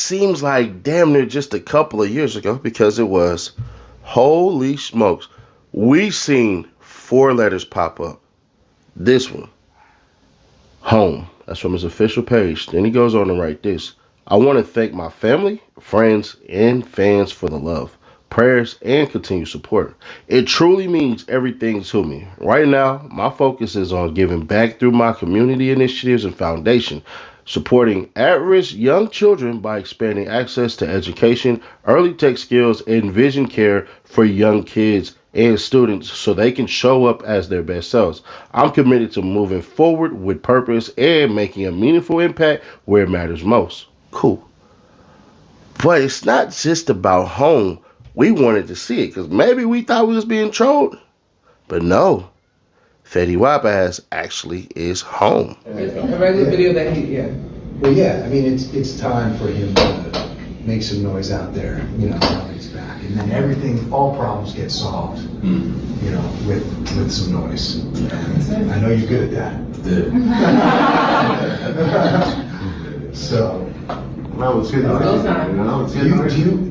seems like damn near just a couple of years ago because it was. Holy smokes. We seen 4 letters pop up. This one, home. That's from his official page. Then he goes on to write this. I want to thank my family, friends, and fans for the love, prayers, and continued support. It truly means everything to me. Right now, my focus is on giving back through my community initiatives and foundation, supporting at-risk young children by expanding access to education, early tech skills, and vision care for young kids and students so they can show up as their best selves. I'm committed to moving forward with purpose and making a meaningful impact where it matters most. Cool. But it's not just about home. We wanted to see it because maybe we thought we was being trolled. But no, Fetty Wap ass actually is home. It's a regular video that Well, yeah, I mean, it's time for him to make some noise out there, now that he's back. And then everything, all problems get solved, with some noise. And I know you're good at that. So. Well, it's good.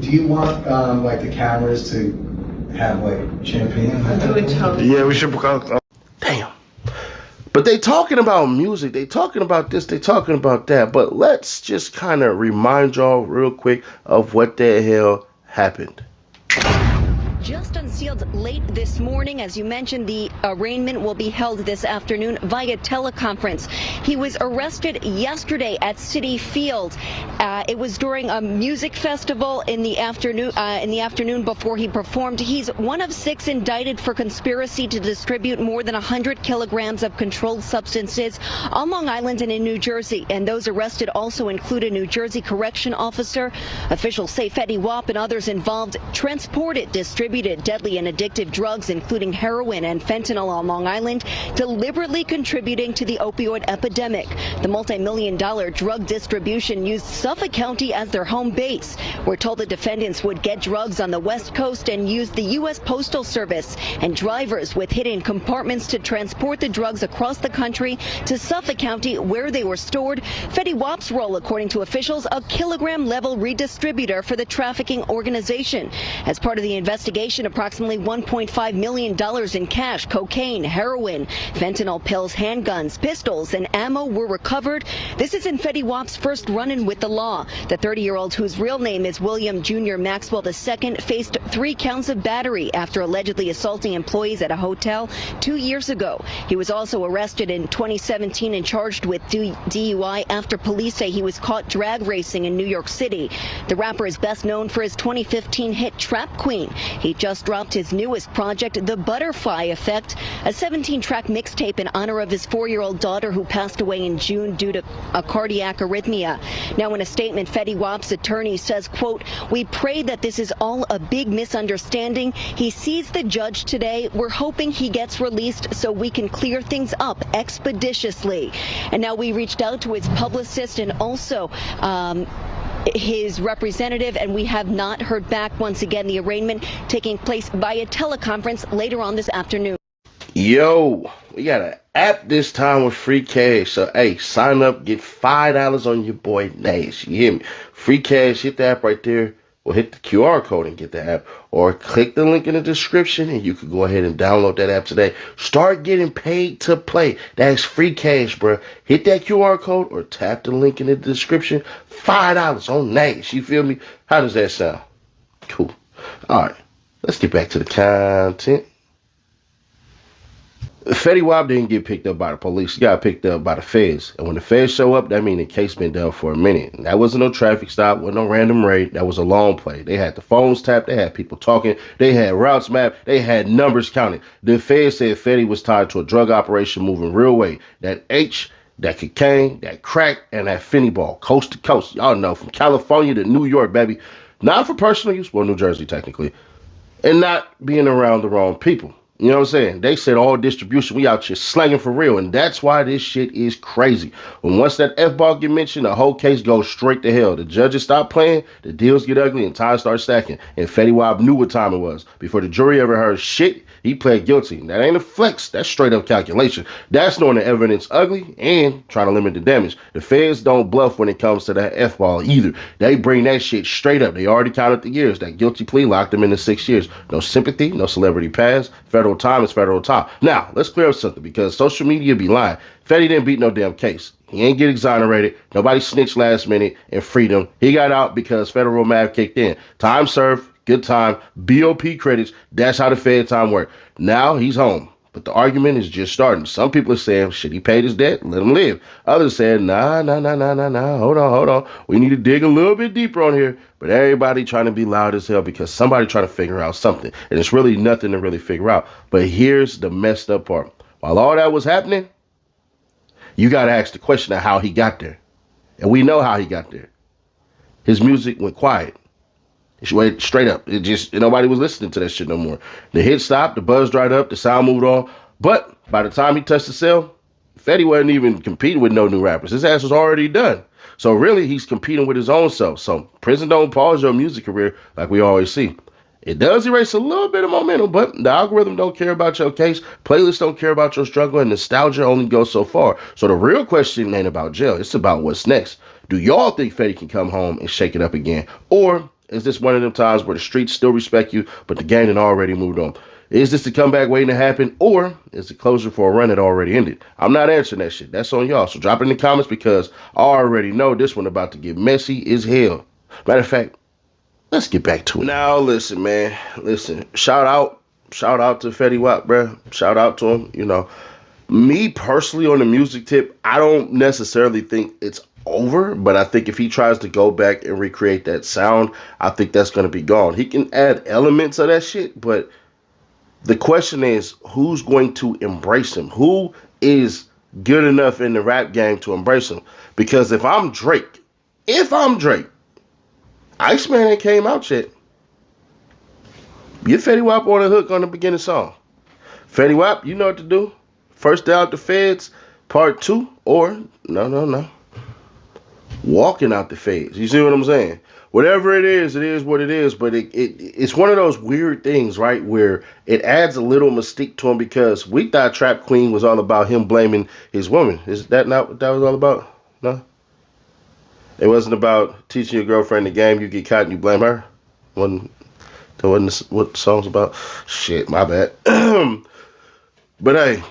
Do you want like the cameras to have like champagne? Yeah, we should. Damn. But they talking about music. They talking about this. They talking about that. But let's just kind of remind y'all real quick of what the hell happened. Just unsealed late this morning. As you mentioned, the arraignment will be held this afternoon via teleconference. He was arrested yesterday at Citi Field. It was during a music festival in the afternoon before he performed. He's one of 6 indicted for conspiracy to distribute more than 100 kilograms of controlled substances on Long Island and in New Jersey. And those arrested also include a New Jersey correction officer. Officials say Fetty Wap and others involved transported, distributed deadly and addictive drugs, including heroin and fentanyl on Long Island, deliberately contributing to the opioid epidemic. The multi-million-dollar drug distribution used Suffolk County as their home base. We're told the defendants would get drugs on the West Coast and use the U.S. Postal Service and drivers with hidden compartments to transport the drugs across the country to Suffolk County, where they were stored. Fetty Wap's role, according to officials, a kilogram-level redistributor for the trafficking organization. As part of the investigation, approximately $1.5 million in cash, cocaine, heroin, fentanyl pills, handguns, pistols, and ammo were recovered. This is in Fetty Wap's first run-in with the law. The 30-year-old, whose real name is William Jr. Maxwell II, faced 3 counts of battery after allegedly assaulting employees at a hotel 2 years ago. He was also arrested in 2017 and charged with DUI after police say he was caught drag racing in New York City. The rapper is best known for his 2015 hit Trap Queen. He just dropped his newest project, The Butterfly Effect, a 17-track mixtape in honor of his 4-year-old daughter who passed away in June due to a cardiac arrhythmia. Now, in a statement, Fetty Wap's attorney says, quote, "We pray that this is all a big misunderstanding. He sees the judge today. We're hoping he gets released so we can clear things up expeditiously." And now we reached out to his publicist and also his representative, and we have not heard back. Once again, the arraignment taking place via teleconference later on this afternoon. Yo, we got an app this time with free cash. So, hey, sign up, get $5 on your boy Nash. You hear me? Free cash, hit the app right there. Or hit the QR code and get the app. Or click the link in the description and you can go ahead and download that app today. Start getting paid to play. That's free cash, bro. Hit that QR code or tap the link in the description. $5 on Nash. You feel me? How does that sound? Cool. All right. Let's get back to the content. Fetty Wap didn't get picked up by the police. He got picked up by the feds. And when the feds show up, that means the case been done for a minute. And that wasn't no traffic stop, wasn't no random raid. That was a long play. They had the phones tapped. They had people talking. They had routes mapped. They had numbers counted. The feds said Fetty was tied to a drug operation moving real weight. That H, that cocaine, that crack, and that Fenny ball, coast to coast. Y'all know, from California to New York, baby. Not for personal use, well, New Jersey technically. And not being around the wrong people. You know what I'm saying? They said all distribution, we out here slanging for real, and that's why this shit is crazy. When once that F-ball get mentioned, the whole case goes straight to hell. The judges stop playing, the deals get ugly, and time starts stacking. And Fetty Wap knew what time it was. Before the jury ever heard shit, he pled guilty. That ain't a flex, that's straight up calculation. That's knowing the evidence ugly and trying to limit the damage. The feds don't bluff when it comes to that F-ball either. They bring that shit straight up. They already counted the years. That guilty plea locked him into 6 years. No sympathy, no celebrity pass. Federal time is federal time. Now, let's clear up something because social media be lying. Fetty didn't beat no damn case. He ain't get exonerated. Nobody snitched last minute and freed him. He got out because federal math kicked in. Time served, good time, BOP credits. That's how the Fed time worked. Now he's home. But the argument is just starting. Some people are saying, shit, he paid his debt, let him live. Others said, nah, hold on. We need to dig a little bit deeper on here. But everybody trying to be loud as hell because somebody trying to figure out something. And it's really nothing to really figure out. But here's the messed up part. While all that was happening, you got to ask the question of how he got there. And we know how he got there. His music went quiet. It went straight up. It just, nobody was listening to that shit no more. The hit stopped, the buzz dried up, the sound moved on. But by the time he touched the cell, Fetty wasn't even competing with no new rappers. His ass was already done. So really, he's competing with his own self. So prison don't pause your music career like we always see. It does erase a little bit of momentum, but the algorithm don't care about your case. Playlists don't care about your struggle, and nostalgia only goes so far. So the real question ain't about jail. It's about what's next. Do y'all think Fetty can come home and shake it up again? Or is this one of them times where the streets still respect you, but the game had already moved on? Is this the comeback waiting to happen, or is the closure for a run that already ended? I'm not answering that shit. That's on y'all. So drop it in the comments because I already know this one about to get messy as hell. Matter of fact, let's get back to it. Now, listen, man. Listen, shout out to Fetty Wap, bro. Shout out to him. You know, me personally on the music tip, I don't necessarily think it's over, but I think if he tries to go back and recreate that sound, I think that's going to be gone. He can add elements of that shit, but the question is, who's going to embrace him? Who is good enough in the rap game to embrace him? Because if I'm Drake, Iceman ain't came out yet. Get Fetty Wap on the hook on the beginning song. Fetty Wap, you know what to do. First Day Out the Feds, part 2, or no. Walking out the feds. You see what I'm saying? Whatever it is what it is. But it's one of those weird things, right, where it adds a little mystique to him because we thought Trap Queen was all about him blaming his woman. Is that not what that was all about? No? It wasn't about teaching your girlfriend the game, you get caught and you blame her? That wasn't what the song's about? Shit, my bad. But hey,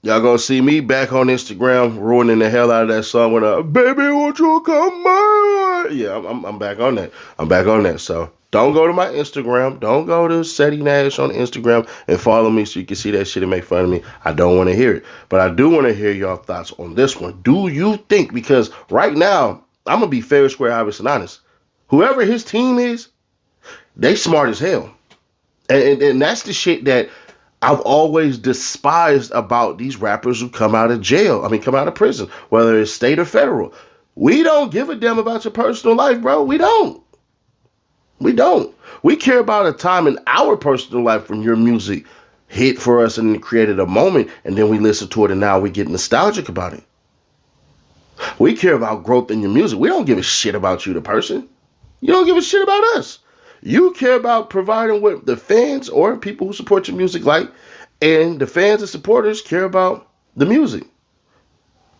y'all gonna see me back on Instagram ruining the hell out of that song with a baby, won't you come my way? Yeah, I'm back on that. So don't go to my Instagram. Don't go to Fetty Nash on Instagram and follow me so you can see that shit and make fun of me. I don't want to hear it. But I do want to hear y'all thoughts on this one. Do you think, because right now, I'm gonna be fair, square, obvious, and honest. Whoever his team is, they smart as hell. And that's the shit that I've always despised about these rappers who come out of prison, whether it's state or federal. We don't give a damn about your personal life, bro. We don't. We care about a time in our personal life when your music hit for us and created a moment, and then we listen to it and now we get nostalgic about it. We care about growth in your music. We don't give a shit about you, the person. You don't give a shit about us. You care about providing what the fans or people who support your music like, and the fans and supporters care about the music.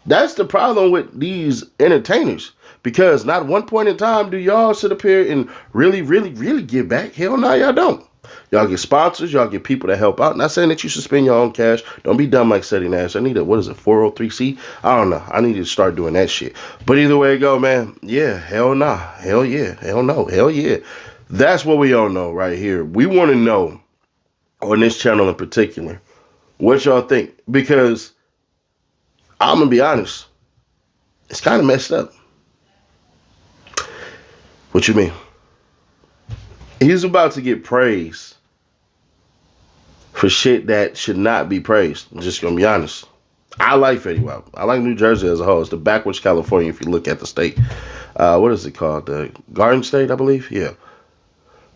That's the problem with these entertainers, because not one point in time do y'all sit up here and really give back. Hell no, y'all don't. Y'all get sponsors, y'all get people that help out. Not saying that you should spend your own cash. Don't be dumb like Fetty Nash. I need a, 403C? I don't know. I need to start doing that shit. But either way it go, man, yeah, hell nah. Hell yeah. Hell no. Hell yeah. That's what we all know right here. We want to know, on this channel in particular, what y'all think. Because I'm going to be honest, it's kind of messed up. What you mean? He's about to get praised for shit that should not be praised. I'm just going to be honest. I like Fetty Wap. I like New Jersey as a whole. It's the backwards California if you look at the state. What is it called? The Garden State, I believe? Yeah.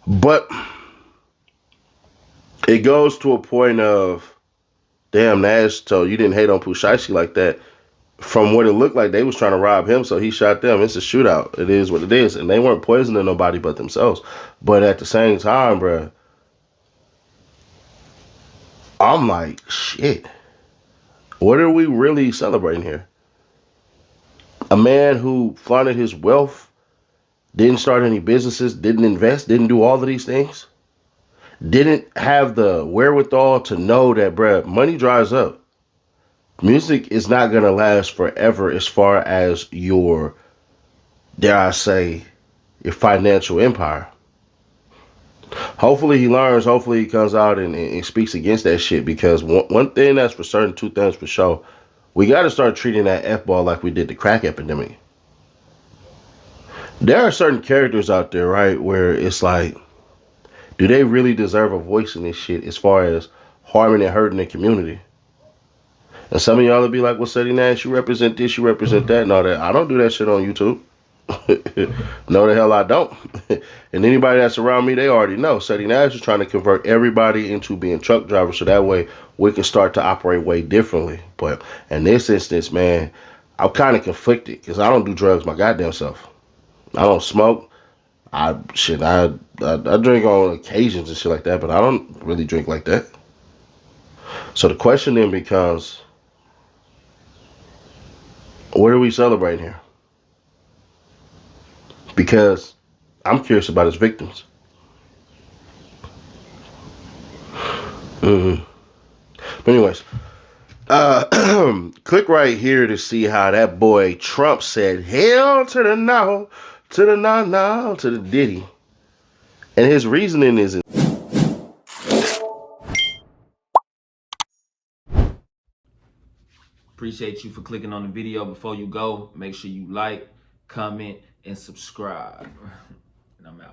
But It goes to a point of, damn, Nash, so you didn't hate on Pushashi like that. From what it looked like, they was trying to rob him, so he shot them. It's a shootout. It is what it is. And they weren't poisoning nobody but themselves. But at the same time, bruh, I'm like, shit. What are we really celebrating here? A man who flaunted his wealth, didn't start any businesses, didn't invest, didn't do all of these things, didn't have the wherewithal to know that, bruh, money dries up. Music is not going to last forever as far as your, dare I say, your financial empire. Hopefully he learns. Hopefully he comes out and speaks against that shit, because one thing that's for certain, two things for sure, we got to start treating that F-ball like we did the crack epidemic. There are certain characters out there, right, where it's like, do they really deserve a voice in this shit as far as harming and hurting the community? And some of y'all will be like, well, Fetty Nash, you represent this, you represent that, and all that. I don't do that shit on YouTube. No, the hell I don't. And anybody that's around me, they already know. Fetty Nash is trying to convert everybody into being truck drivers, so that way we can start to operate way differently. But in this instance, man, I'm kind of conflicted because I don't do drugs my goddamn self. I don't smoke. I drink on occasions and shit like that, but I don't really drink like that. So the question then becomes, what are we celebrating here? Because I'm curious about his victims. But anyways, click right here to see how that boy Trump said hell to the no, to the no, to the Diddy. And his reasoning is, appreciate you for clicking on the video. Before you go, make sure you like, comment, and subscribe. And I'm out.